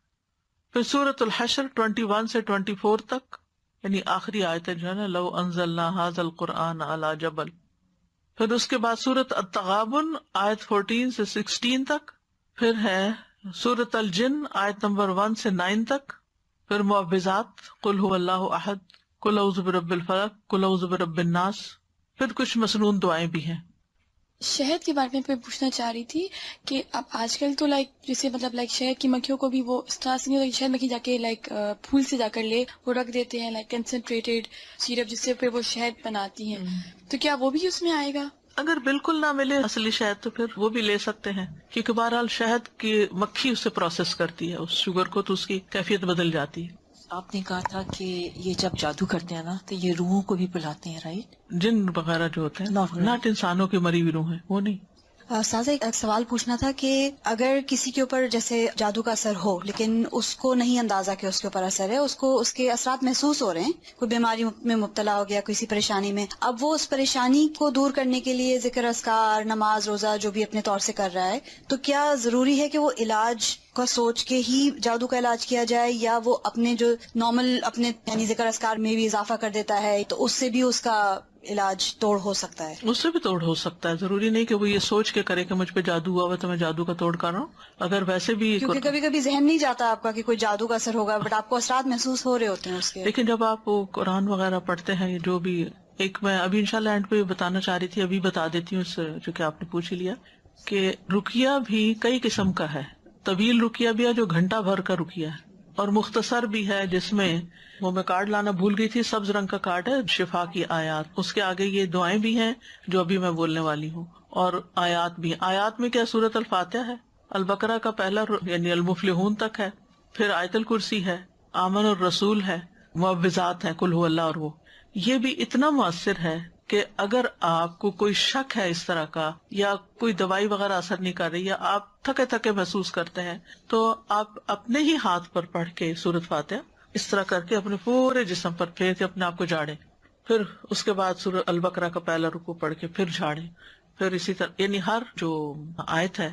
A: پھر سورۃ الحشر 21 سے 24 تک، یعنی آخری آیتیں جو ہے نا لو انزلنا ھذا القرآن علی جبل۔ پھر اس کے بعد سورۃ التغابن آیت 14 سے 16 تک، پھر ہے سورۃ الجن آیت نمبر 1 سے 9 تک، پھر معوذات قل هو اللہ احد، قل اعوذ برب الفلق، قل اعوذ برب الناس، پھر کچھ مسنون دعائیں بھی ہیں۔
B: شہد کے بارے میں پوچھنا چاہ رہی تھی کہ اب آج کل تو جیسے شہد کی مکھیوں کو بھی وہ اس طرح سے نہیں ہوتا کہ شہد مکھی جا کے پھول سے جا کر لے، وہ رکھ دیتے ہیں کنسنٹریٹڈ سیرپ جس سے پھر وہ شہد بناتی ہیں، تو کیا وہ بھی اس میں آئے گا؟
A: اگر بالکل نہ ملے اصلی شہد تو پھر وہ بھی لے سکتے ہیں، کیونکہ بہرحال شہد کی مکھی اسے پروسیس کرتی ہے اس شوگر کو، تو اس کی کیفیت بدل جاتی ہے۔
C: آپ نے کہا تھا کہ یہ جب جادو کرتے ہیں نا تو یہ روحوں کو بھی بلاتے ہیں، رائٹ؟
A: جن وغیرہ جو ہوتے ہیں، ناٹ انسانوں کی مری ہوئی روح ہے، وہ نہیں۔
D: سازا ایک سوال پوچھنا تھا کہ اگر کسی کے اوپر جیسے جادو کا اثر ہو لیکن اس کو نہیں اندازہ کہ اس کے اوپر اثر ہے، اس کو اس کے اثرات محسوس ہو رہے ہیں، کوئی بیماری میں مبتلا ہو گیا، کسی پریشانی میں، اب وہ اس پریشانی کو دور کرنے کے لیے ذکر اذکار، نماز، روزہ جو بھی اپنے طور سے کر رہا ہے، تو کیا ضروری ہے کہ وہ علاج کا سوچ کے ہی جادو کا علاج کیا جائے، یا وہ اپنے جو نارمل اپنے یعنی ذکر اذکار میں بھی اضافہ کر دیتا ہے تو اس سے بھی اس کا علاج توڑ ہو سکتا ہے؟
A: اس سے بھی توڑ ہو سکتا ہے، ضروری نہیں کہ وہ یہ سوچ کے کرے کہ مجھ پہ جادو ہوا ہوا تو میں جادو کا توڑ کر رہا ہوں۔ اگر ویسے بھی،
D: کیونکہ کبھی کبھی ذہن نہیں جاتا آپ کا کہ کوئی جادو کا اثر ہوگا، بٹ آپ کو اثرات محسوس ہو رہے ہوتے ہیں اس کے۔
A: لیکن جب آپ وہ قرآن وغیرہ پڑھتے ہیں، جو بھی ایک میں ابھی انشاءاللہ اینڈ پہ بتانا چاہ رہی تھی، ابھی بتا دیتی ہوں، اس جو کہ آپ نے پوچھ ہی لیا، کہ رقیہ بھی کئی قسم کا ہے۔ طویل رقیہ بھی ہے جو گھنٹہ بھر کا رقیہ ہے، اور مختصر بھی ہے جس میں وہ میں کارڈ لانا بھول گئی تھی، سبز رنگ کا کارڈ ہے، شفا کی آیات، اس کے آگے یہ دعائیں بھی ہیں جو ابھی میں بولنے والی ہوں، اور آیات بھی ہیں۔ آیات میں کیا سورۃ الفاتحہ ہے، البقرہ کا پہلا یعنی المفلحون تک ہے، پھر آیت الکرسی ہے، آمن الرسول ہے، معوذات ہیں، قل هو اللہ، اور وہ یہ بھی اتنا مؤثر ہے کہ اگر آپ کو کوئی شک ہے اس طرح کا، یا کوئی دوائی وغیرہ اثر نہیں کر رہی، یا آپ تھکے تھکے محسوس کرتے ہیں، تو آپ اپنے ہی ہاتھ پر پڑھ کے سورۃ فاتحہ اس طرح کر کے اپنے پورے جسم پر پھیر کے اپنے آپ کو جھاڑیں، پھر اس کے بعد سورۃ البقرہ کا پہلا رکوع پڑھ کے پھر جھاڑیں، پھر اسی طرح یعنی ہر جو آیت ہے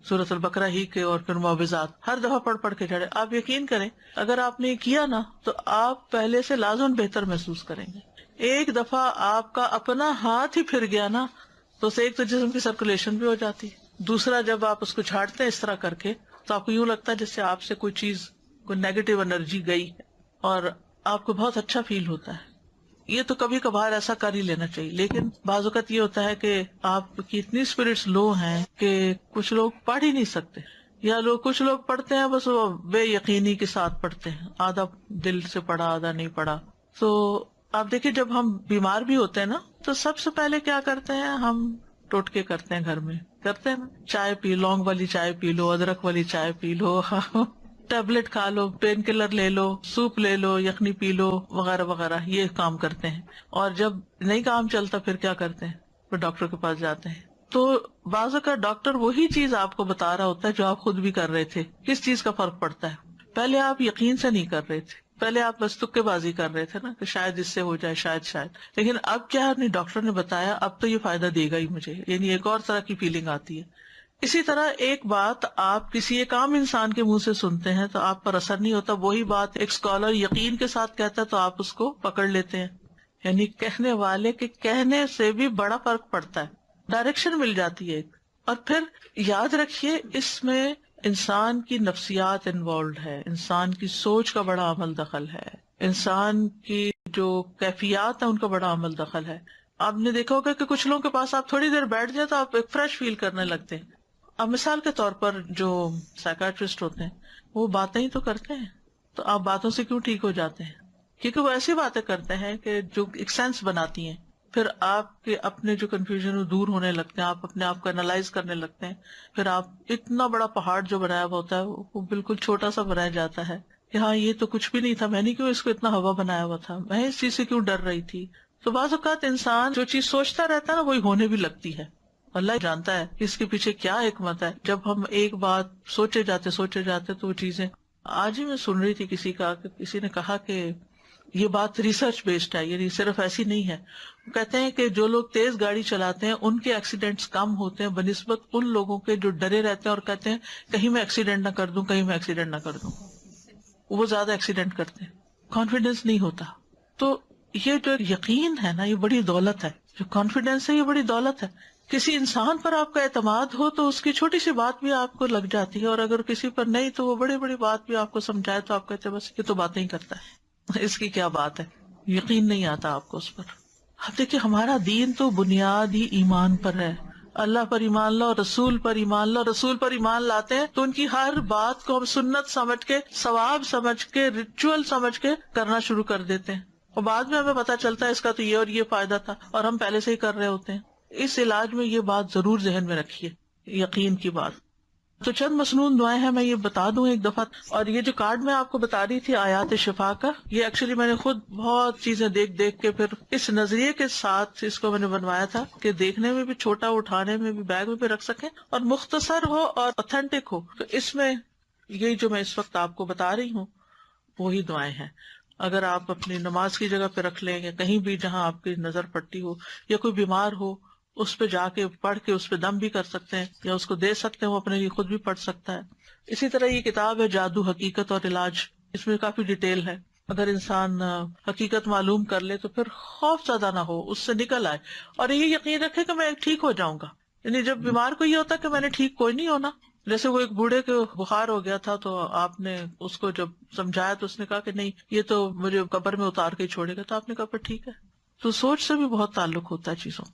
A: سورۃ البقرہ ہی کے، اور پھر معوذات ہر دفعہ پڑھ کے جھاڑیں۔ آپ یقین کریں اگر آپ نے کیا نا تو آپ پہلے سے لازم بہتر محسوس کریں گے۔ ایک دفعہ آپ کا اپنا ہاتھ ہی پھر گیا نا تو اسے ایک تو جسم کی سرکولیشن بھی ہو جاتی، دوسرا جب آپ اس کو جھاڑتے ہیں اس طرح کر کے تو آپ کو یوں لگتا ہے جس سے آپ سے کوئی چیز، کوئی نیگیٹو انرجی گئی ہے، اور آپ کو بہت اچھا فیل ہوتا ہے۔ یہ تو کبھی کبھار ایسا کر ہی لینا چاہیے، لیکن بعض اوقات یہ ہوتا ہے کہ آپ کی اتنی اسپرٹس لو ہیں کہ کچھ لوگ پڑھ ہی نہیں سکتے، یا کچھ لوگ پڑھتے ہیں بس وہ بے یقینی کے ساتھ پڑھتے ہیں، آدھا دل سے پڑھا آدھا نہیں پڑھا۔ تو آپ دیکھیں جب ہم بیمار بھی ہوتے ہیں نا تو سب سے پہلے کیا کرتے ہیں، ہم ٹوٹکے کرتے ہیں، گھر میں کرتے ہیں نا، چائے پی، لونگ والی چائے پی لو، ادرک والی چائے پی لو، ٹیبلٹ کھا لو، پین کلر لے لو، سوپ لے لو، یخنی پی لو، وغیرہ وغیرہ، یہ کام کرتے ہیں۔ اور جب نہیں کام چلتا پھر کیا کرتے ہیں، پھر ڈاکٹر کے پاس جاتے ہیں۔ تو بعض اوقات ڈاکٹر وہی چیز آپ کو بتا رہا ہوتا ہے جو آپ خود بھی کر رہے تھے۔ کس چیز کا فرق پڑتا ہے، پہلے آپ یقین سے نہیں کر رہے تھے، پہلے آپ بس تکے بازی کر رہے تھے نا کہ شاید اس سے ہو جائے، شاید، لیکن اب کیا نہیں، ڈاکٹر نے بتایا اب تو یہ فائدہ دے گا ہی مجھے، یعنی ایک اور طرح کی فیلنگ آتی ہے۔ اسی طرح ایک بات آپ کسی ایک عام انسان کے منہ سے سنتے ہیں تو آپ پر اثر نہیں ہوتا، وہی بات ایک اسکالر یقین کے ساتھ کہتا ہے تو آپ اس کو پکڑ لیتے ہیں، یعنی کہنے والے کے کہنے سے بھی بڑا فرق پڑتا ہے، ڈائریکشن مل جاتی ہے ایک۔ اور پھر یاد رکھیے اس میں انسان کی نفسیات انوالوڈ ہے، انسان کی سوچ کا بڑا عمل دخل ہے، انسان کی جو کیفیات ہیں ان کا بڑا عمل دخل ہے۔ آپ نے دیکھا ہوگا کہ کچھ لوگوں کے پاس آپ تھوڑی دیر بیٹھ جائے تو آپ ایک فریش فیل کرنے لگتے ہیں۔ اب مثال کے طور پر جو سائیکاٹرسٹ ہوتے ہیں وہ باتیں ہی تو کرتے ہیں، تو آپ باتوں سے کیوں ٹھیک ہو جاتے ہیں؟ کیونکہ وہ ایسی باتیں کرتے ہیں کہ جو ایک سینس بناتی ہیں، پھر آپ کے اپنے جو کنفیوژن دور ہونے لگتے ہیں، آپ اپنے آپ کو انالائز کرنے لگتے ہیں، پھر آپ اتنا بڑا پہاڑ جو بنایا ہوا ہوتا ہے وہ بالکل چھوٹا سا بنایا جاتا ہے کہ ہاں یہ تو کچھ بھی نہیں تھا، میں نے کیوں اس کو اتنا ہوا بنایا ہوا تھا، میں اس چیز سے کیوں ڈر رہی تھی۔ تو بعض اوقات انسان جو چیز سوچتا رہتا ہے نا وہی ہونے بھی لگتی ہے، اللہ جانتا ہے اس کے پیچھے کیا حکمت ہے۔ جب ہم ایک بات سوچے جاتے تو وہ چیزیں، آج ہی میں سن رہی تھی کسی نے کہا کہ یہ بات ریسرچ بیسڈ ہے، یعنی صرف ایسی نہیں ہے۔ وہ کہتے ہیں کہ جو لوگ تیز گاڑی چلاتے ہیں ان کے ایکسیڈنٹس کم ہوتے ہیں بنسبت ان لوگوں کے جو ڈرے رہتے ہیں اور کہتے ہیں کہیں میں ایکسیڈنٹ نہ کر دوں، وہ زیادہ ایکسیڈنٹ کرتے ہیں، کانفیڈینس نہیں ہوتا۔ تو یہ جو یقین ہے نا یہ بڑی دولت ہے، جو کانفیڈینس ہے یہ بڑی دولت ہے کسی انسان پر آپ کا اعتماد ہو تو اس کی چھوٹی سی بات بھی آپ کو لگ جاتی ہے، اور اگر کسی پر نہیں تو وہ بڑی بڑی بات بھی آپ کو سمجھائے تو آپ کہتے ہیں بس یہ تو باتیں ہی کرتا ہے، اس کی کیا بات ہے، یقین نہیں آتا آپ کو اس پر. اب دیکھیے ہمارا دین تو بنیاد ہی ایمان پر ہے. اللہ پر ایمان لاؤ، رسول پر ایمان لاؤ. رسول پر ایمان لاتے ہیں تو ان کی ہر بات کو ہم سنت سمجھ کے، ثواب سمجھ کے، ریچول سمجھ کے کرنا شروع کر دیتے ہیں، اور بعد میں ہمیں پتا چلتا ہے اس کا تو یہ اور یہ فائدہ تھا، اور ہم پہلے سے ہی کر رہے ہوتے ہیں. اس علاج میں یہ بات ضرور ذہن میں رکھیے، یقین کی بات. تو چند مسنون دعائیں ہیں، میں یہ بتا دوں ایک دفعہ. اور یہ جو کارڈ میں آپ کو بتا رہی تھی آیات شفا کا، یہ ایکچولی میں نے خود بہت چیزیں دیکھ دیکھ کے پھر اس نظریے کے ساتھ اس کو میں نے بنوایا تھا کہ دیکھنے میں بھی چھوٹا، اٹھانے میں بھی، بیگ میں بھی رکھ سکیں، اور مختصر ہو اور اوتھینٹک ہو. تو اس میں یہی جو میں اس وقت آپ کو بتا رہی ہوں وہی دعائیں ہیں. اگر آپ اپنی نماز کی جگہ پہ رکھ لیں، یا کہیں بھی جہاں آپ کی نظر پڑتی ہو، یا کوئی بیمار ہو اس پہ جا کے پڑھ کے اس پہ دم بھی کر سکتے ہیں، یا اس کو دے سکتے ہیں، وہ اپنے لیے خود بھی پڑھ سکتا ہے. اسی طرح یہ کتاب ہے جادو، حقیقت اور علاج. اس میں کافی ڈیٹیل ہے. اگر انسان حقیقت معلوم کر لے تو پھر خوف زیادہ نہ ہو، اس سے نکل آئے، اور یہ یقین رکھے کہ میں ٹھیک ہو جاؤں گا. یعنی جب بیمار کو یہ ہوتا کہ میں نے ٹھیک کوئی نہیں ہونا. جیسے وہ ایک بوڑھے کے بخار ہو گیا تھا تو آپ نے اس کو جب سمجھایا تو اس نے کہا کہ نہیں یہ تو مجھے قبر میں اتار کے ہی چھوڑے گا، تو آپ نے کہا پھر ٹھیک ہے. تو سوچ سے بھی بہت تعلق ہوتا ہے چیزوں،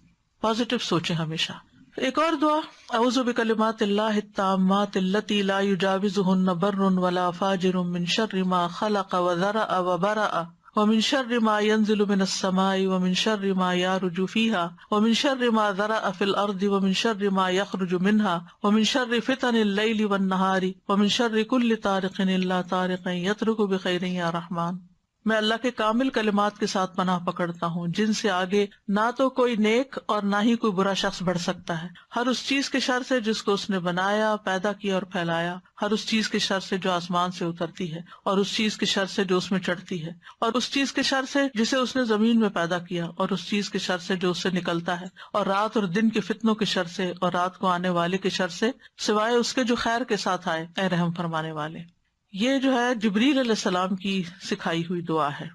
A: پازیٹو سوچیں ہمیشہ. ایک اور دعا، اعوذ بکلمات اللہ التامات التی لا یجاوزہن بر ولا فاجر من شر ما خلق وذرأ وبرأ ومن شر ما ينزل من السماء ومن شر ما يعرج فيها ومن شر ما ذرأ في الأرض ومن شر ما يخرج منها ومن شر فتن الليل والنهار ومن شر كل طارق إلا طارق يطرق بخير يا رحمن. میں اللہ کے کامل کلمات کے ساتھ پناہ پکڑتا ہوں جن سے آگے نہ تو کوئی نیک اور نہ ہی کوئی برا شخص بڑھ سکتا ہے، ہر اس چیز کے شر سے جس کو اس نے بنایا، پیدا کیا اور پھیلایا، ہر اس چیز کے شر سے جو آسمان سے اترتی ہے، اور اس چیز کے شر سے جو اس میں چڑھتی ہے، اور اس چیز کے شر سے جسے اس نے زمین میں پیدا کیا، اور اس چیز کے شر سے جو اس سے نکلتا ہے، اور رات اور دن کے فتنوں کے شر سے، اور رات کو آنے والے کے شر سے، سوائے اس کے جو خیر کے ساتھ آئے، اے رحم فرمانے والے. یہ جو ہے جبریل علیہ السلام کی سکھائی ہوئی دعا ہے.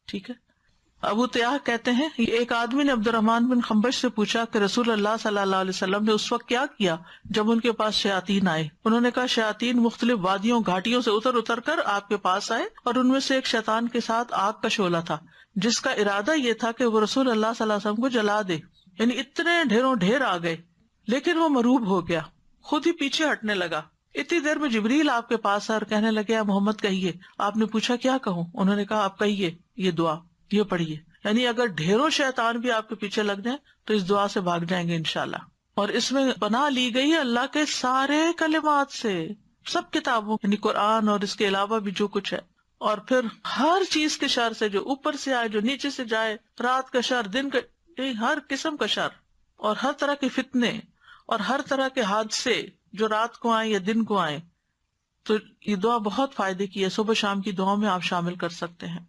A: ٹھیک ہے. ابو تیاح کہتے ہیں ایک آدمی نے عبد الرحمن بن خنبش سے پوچھا کہ رسول اللہ صلی اللہ علیہ وسلم نے اس وقت کیا کیا جب ان کے پاس شیاطین آئے. انہوں نے کہا شیاطین مختلف وادیوں گھاٹیوں سے اتر کر آپ کے پاس آئے، اور ان میں سے ایک شیطان کے ساتھ آگ کا شعلہ تھا جس کا ارادہ یہ تھا کہ وہ رسول اللہ صلی اللہ علیہ وسلم کو جلا دے. یعنی اتنے ڈھیروں ڈھیر آ گئے، لیکن وہ مروب ہو گیا، خود ہی پیچھے ہٹنے لگا. اتنی دیر میں جبریل آپ کے پاس آئے اور کہنے لگے محمد کہیے. آپ نے پوچھا کیا کہوں؟ انہوں نے کہا آپ کہیے یہ دعا، یہ پڑھیے. یعنی اگر ڈھیروں شیطان بھی آپ کے پیچھے لگ جائیں تو اس دعا سے بھاگ جائیں گے انشاءاللہ. اور اس میں پناہ لی گئی ہے اللہ کے سارے کلمات سے، سب کتابوں یعنی قرآن اور اس کے علاوہ بھی جو کچھ ہے. اور پھر ہر چیز کے شر سے، جو اوپر سے آئے، جو نیچے سے جائے، رات کا شر، دن کا، ہر قسم کا شر، اور ہر طرح کے فتنے اور ہر طرح کے حادثے جو رات کو آئیں یا دن کو آئیں. تو یہ دعا بہت فائدے کی ہے، صبح شام کی دعاؤں میں آپ شامل کر سکتے ہیں.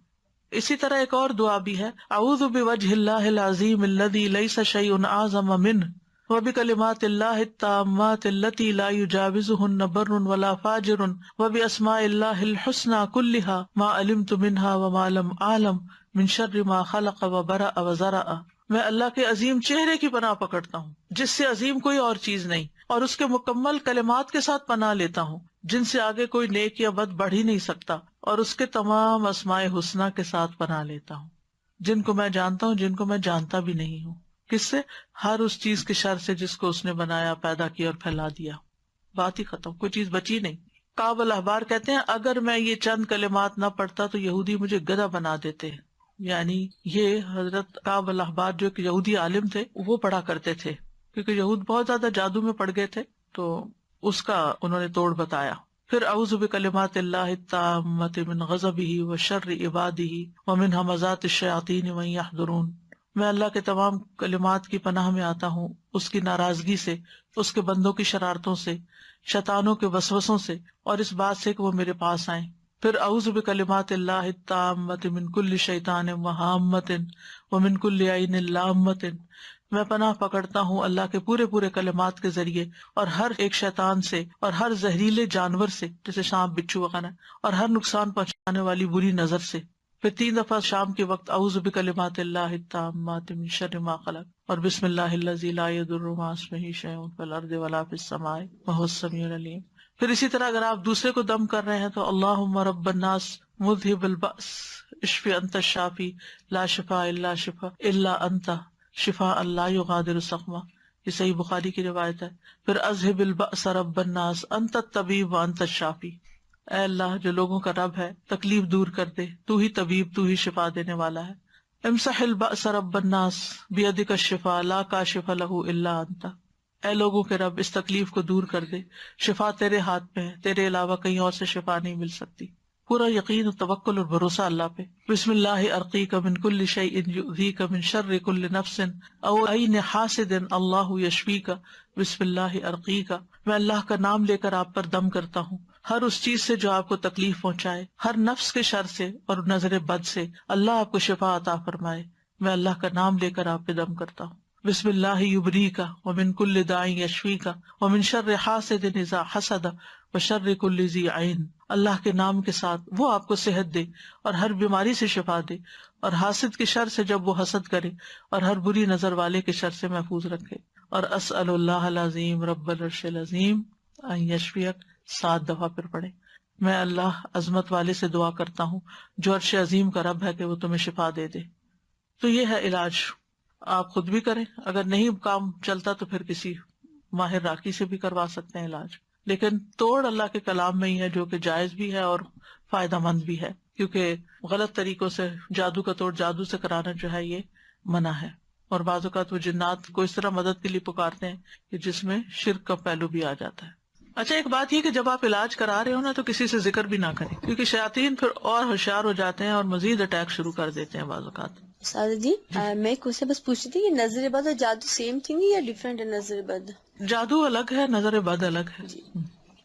A: اسی طرح ایک اور دعا بھی ہے، اعوذ بوجہ اللہ العظیم الذی لیس شیء اعظم منہ وبکلمات اللہ التامات التی لا یجاوزہن بر ولا فاجر وباسماء اللہ الحسنی کلہا ما علمت منہا وما لم اعلم من شر ما خلق وبرأ وذرأ. میں اللہ کے عظیم چہرے کی پناہ پکڑتا ہوں جس سے عظیم کوئی اور چیز نہیں، اور اس کے مکمل کلمات کے ساتھ پناہ لیتا ہوں جن سے آگے کوئی نیک یا بد بڑھ ہی نہیں سکتا، اور اس کے تمام اسماء حسنہ کے ساتھ پناہ لیتا ہوں جن کو میں جانتا ہوں، جن کو میں جانتا بھی نہیں ہوں. کس سے؟ ہر اس چیز کے شر سے جس کو اس نے بنایا، پیدا کیا اور پھیلا دیا. بات ہی ختم، کوئی چیز بچی نہیں. کعب الاحبار کہتے ہیں اگر میں یہ چند کلمات نہ پڑھتا تو یہودی مجھے گدھا بنا دیتے. یعنی یہ حضرت کعب الاحبار جو ایک یہودی عالم تھے وہ پڑھا کرتے تھے، کیونکہ یہود بہت زیادہ جادو میں پڑ گئے تھے، تو اس کا انہوں نے توڑ بتایا. پھر اعوذ بکلمات اللہ التامات من غضبہ وشر عبادہ ومن ھمزات الشیاطین وان یحضرون. میں اللہ کے تمام کلمات کی پناہ میں آتا ہوں اس کی ناراضگی سے، اس کے بندوں کی شرارتوں سے، شیطانوں کے وسوسوں سے، اور اس بات سے کہ وہ میرے پاس آئیں. پھر اعوذ بکلمات اللہ التامات من کل شیطان وہامۃ ومن کل عین لامۃ. میں پناہ پکڑتا ہوں اللہ کے پورے پورے کلمات کے ذریعے اور ہر ایک شیطان سے اور ہر زہریلے جانور سے جیسے سانپ، بچھو وغیرہ، اور ہر نقصان پہنچانے والی بری نظر سے. پھر 3 دفعہ شام کے وقت اعوذ بکلمات اللہ التامات من شر ما خلق اور بسم اللہ الذی لا یضر مع اسمہ شیء فی الارض ولا فی السماء وهو السمیع العلیم. پھر اسی طرح اگر آپ دوسرے کو دم کر رہے ہیں تو اللہم رب الناس مذہب البأس اشفی انت الشافی لا شفاء الا شفاء الا انت شفاء لا یغادر سقما. یہ صحیح بخاری کی روایت ہے. پھر اذہب البأس رب الناس انت الطبیب وانت الشافی. اے اللہ جو لوگوں کا رب ہے تکلیف دور کر دے، تو ہی طبیب، تو ہی شفا دینے والا ہے. امسح البأس رب الناس بیدک الشفاء لا کاشف لہ الا انت. اے لوگوں کے رب اس تکلیف کو دور کر دے، شفا تیرے ہاتھ میں ہے، تیرے علاوہ کہیں اور سے شفا نہیں مل سکتی. پورا یقین و توکل اور بھروسہ اللہ پہ. بسم اللہ ارقیک من کل شیء یؤذیک من شر کل نفس او عین حاسد اللہ یشفیک. بسم اللہ ارقیک، میں اللہ کا نام لے کر آپ پر دم کرتا ہوں ہر اس چیز سے جو آپ کو تکلیف پہنچائے، ہر نفس کے شر سے اور نظر بد سے. اللہ آپ کو شفا عطا فرمائے. میں اللہ کا نام لے کر آپ پہ دم کرتا ہوں. بسم اللہ یبریک ومن کل داء یشفیک ومن شر حاسد اذا حسد وشر کل ذی عین. اللہ کے نام کے ساتھ وہ آپ کو صحت دے اور ہر بیماری سے شفا دے، اور حاسد کے شر سے جب وہ حسد کرے، اور ہر بری نظر والے کے شر سے محفوظ رکھے. اور اسأل اللہ العظیم رب العرش العظیم ان یشفیک 7 دفعہ پھر پڑھے. میں اللہ عظمت والے سے دعا کرتا ہوں جو عرش عظیم کا رب ہے کہ وہ تمہیں شفا دے دے. تو یہ ہے علاج. آپ خود بھی کریں، اگر نہیں کام چلتا تو پھر کسی ماہر راقی سے بھی کروا سکتے ہیں علاج. لیکن توڑ اللہ کے کلام میں ہی ہے جو کہ جائز بھی ہے اور فائدہ مند بھی ہے، کیونکہ غلط طریقوں سے جادو کا توڑ جادو سے کرانا جو ہے یہ منع ہے. اور بعض اوقات وہ جنات کو اس طرح مدد کے لیے پکارتے ہیں کہ جس میں شرک کا پہلو بھی آ جاتا ہے. اچھا ایک بات یہ کہ جب آپ علاج کرا رہے ہو نا تو کسی سے ذکر بھی نہ کریں، کیونکہ شیاطین پھر اور ہوشیار ہو جاتے ہیں اور مزید اٹیک شروع کر دیتے ہیں بعض اوقات.
E: سادہ جی میں ایک سے بس پوچھ رہی تھی کہ نظر بد اور جادو سیم تھنگ ہے یا ڈفرینٹ ہے؟ نظر بد
A: جادو الگ ہے، نظر بد الگ ہے.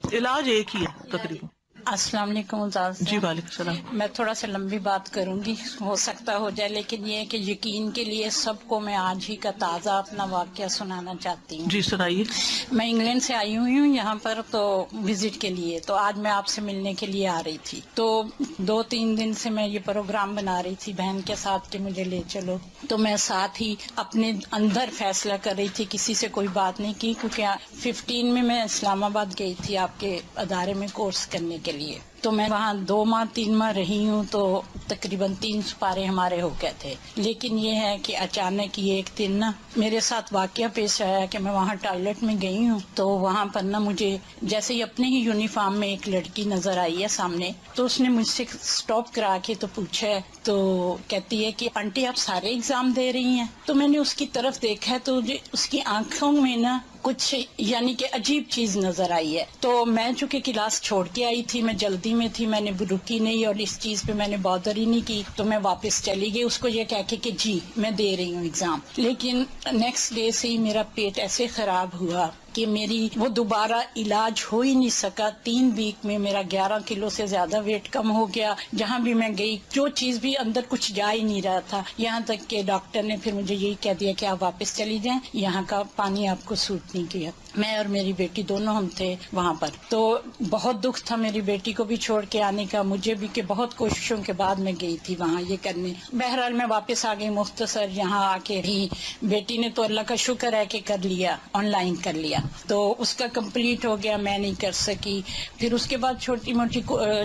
A: علاج ایک ہی ہے تقریباً.
F: السلام علیکم استاد.
A: جی وعلیکم السلام.
F: میں تھوڑا سا لمبی بات کروں گی، ہو سکتا ہو جائے، لیکن یہ ہے کہ یقین کے لیے سب کو میں آج ہی کا تازہ اپنا واقعہ سنانا چاہتی ہوں.
A: جی سنائیے.
F: میں انگلینڈ سے آئی ہوئی ہوں یہاں پر تو وزٹ کے لیے، تو آج میں آپ سے ملنے کے لیے آ رہی تھی. تو 2-3 دن سے میں یہ پروگرام بنا رہی تھی بہن کے ساتھ کہ مجھے لے چلو. تو میں ساتھ ہی اپنے اندر فیصلہ کر رہی تھی، کسی سے کوئی بات نہیں کی، کیونکہ 15 میں اسلام آباد گئی تھی آپ کے ادارے میں کورس کرنے کے لیے. تو میں وہاں 2-3 ماہ رہی ہوں، تو تقریباً 3 سپارے ہمارے ہو گئے تھے. لیکن یہ ہے کہ اچانک یہ ایک دن نا میرے ساتھ واقعہ پیش آیا کہ میں وہاں ٹوائلٹ میں گئی ہوں، تو وہاں پر نا مجھے جیسے ہی اپنے ہی یونیفارم میں ایک لڑکی نظر آئی ہے سامنے. تو اس نے مجھ سے سٹاپ کرا کے تو پوچھا ہے، تو کہتی ہے کہ آنٹی آپ سارے ایگزام دے رہی ہیں؟ تو میں نے اس کی طرف دیکھا تو اس کی آنکھوں میں نا کچھ یعنی کہ عجیب چیز نظر آئی ہے. تو میں چونکہ کلاس چھوڑ کے آئی تھی، میں جلدی میں تھی، میں نے رکی نہیں اور اس چیز پہ میں نے بادر ہی نہیں کی. تو میں واپس چلی گئی اس کو یہ کہہ کے کہ جی میں دے رہی ہوں ایگزام. لیکن نیکسٹ ڈے سے ہی میرا پیٹ ایسے خراب ہوا کہ میری وہ دوبارہ علاج ہو ہی نہیں سکا. 3 ویک میں میرا 11 کلو سے زیادہ ویٹ کم ہو گیا. جہاں بھی میں گئی جو چیز بھی اندر کچھ جا ہی نہیں رہا تھا. یہاں تک کہ ڈاکٹر نے پھر مجھے یہی کہہ دیا کہ آپ واپس چلی جائیں، یہاں کا پانی آپ کو سوٹ نہیں کیا. میں اور میری بیٹی دونوں ہم تھے وہاں پر. تو بہت دکھ تھا میری بیٹی کو بھی چھوڑ کے آنے کا، مجھے بھی، کہ بہت کوششوں کے بعد میں گئی تھی وہاں یہ کرنے. بہرحال میں واپس آ گئی. مختصر یہاں آ کے بھی بیٹی نے تو اللہ کا شکر ہے کہ کر لیا، آن لائن کر لیا، تو اس کا کمپلیٹ ہو گیا، میں نہیں کر سکی. پھر اس کے بعد چھوٹی موٹی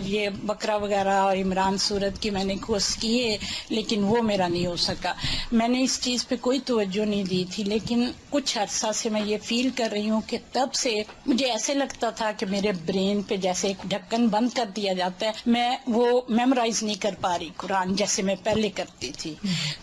F: یہ بقرہ وغیرہ اور عمران سورت کی میں نے کورس کیے، لیکن وہ میرا نہیں ہو سکا. میں نے اس چیز پہ کوئی توجہ نہیں دی تھی. لیکن کچھ عرصہ سے میں یہ فیل کر رہی ہوں کہ تب سے مجھے ایسے لگتا تھا کہ میرے برین پہ جیسے ایک ڈھکن بند کر دیا جاتا ہے، میں وہ میمورائز نہیں کر پا رہی قرآن جیسے میں پہلے کرتی تھی.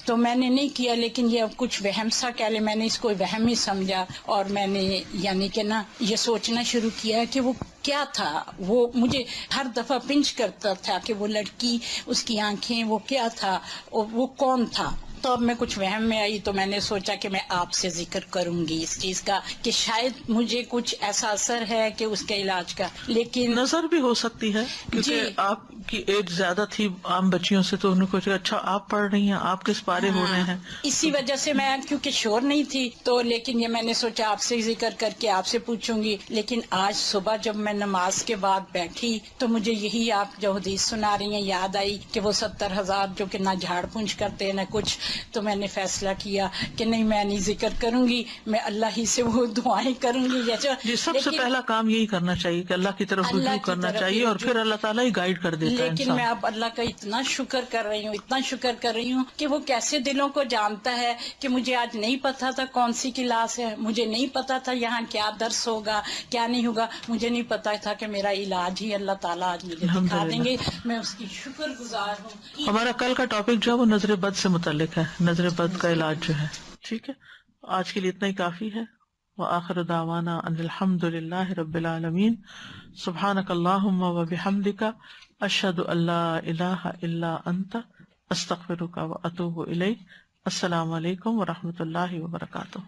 F: تو میں نے نہیں کیا. لیکن یہ اب کچھ وہم سا کہہ لے، میں نے اس کو وہم ہی سمجھا، اور میں نے یعنی کہ نا یہ سوچنا شروع کیا کہ وہ کیا تھا. وہ مجھے ہر دفعہ پنچ کرتا تھا کہ وہ لڑکی، اس کی آنکھیں، وہ کیا تھا، وہ کون تھا. تو اب میں کچھ وہم میں آئی تو میں نے سوچا کہ میں آپ سے ذکر کروں گی اس چیز کا کہ شاید مجھے کچھ ایسا اثر ہے کہ اس کے علاج کا، لیکن
A: نظر بھی ہو سکتی ہے کیونکہ
F: جی۔
A: آپ کی ایج زیادہ تھی عام بچیوں سے، تو انہوں کو کہا اچھا آپ پڑھ رہی ہیں، آپ کس پارے ہو رہے ہیں.
F: اسی وجہ سے میں کیونکہ شور نہیں تھی تو لیکن یہ میں نے سوچا آپ سے ذکر کر کے آپ سے پوچھوں گی. لیکن آج صبح جب میں نماز کے بعد بیٹھی تو مجھے یہی آپ جو حدیث سنا رہی ہیں یاد آئی کہ وہ 70,000 جو کہ نہ جھاڑ پونچھ کرتے ہیں نہ کچھ. تو میں نے فیصلہ کیا کہ نہیں میں نہیں ذکر کروں گی، میں اللہ ہی سے وہ دعائیں کروں گی.
A: جی سب سے پہلا کام یہی کرنا چاہیے کہ اللہ کی طرف رجوع کرنا چاہیے، اور پھر اللہ تعالیٰ ہی گائیڈ کر دیتا ہے
F: لیکن
A: انسان.
F: میں اب اللہ کا اتنا شکر کر رہی ہوں، اتنا شکر کر رہی ہوں کہ وہ کیسے دلوں کو جانتا ہے کہ مجھے آج نہیں پتا تھا کون سی کلاس ہے، مجھے نہیں پتا تھا یہاں کیا درس ہوگا کیا نہیں ہوگا، مجھے نہیں پتا تھا کہ میرا علاج ہی اللہ تعالیٰ آج مجھے دکھا دیں گے. میں اس کی شکر گزار ہوں.
A: ہمارا کل کا ٹاپک جو ہے وہ نظر بد سے متعلق ہے، نظر بد کا علاج جو ہے. ٹھیک ہے، آج کے لیے اتنا ہی کافی ہے. وآخر دعوانا ان الحمد للہ رب العالمین. سبحانک اللہم وبحمدک، اشہد ان لا الہ الا انت، استغفرک واتوب الیک. السلام علیکم ورحمۃ اللہ وبرکاتہ.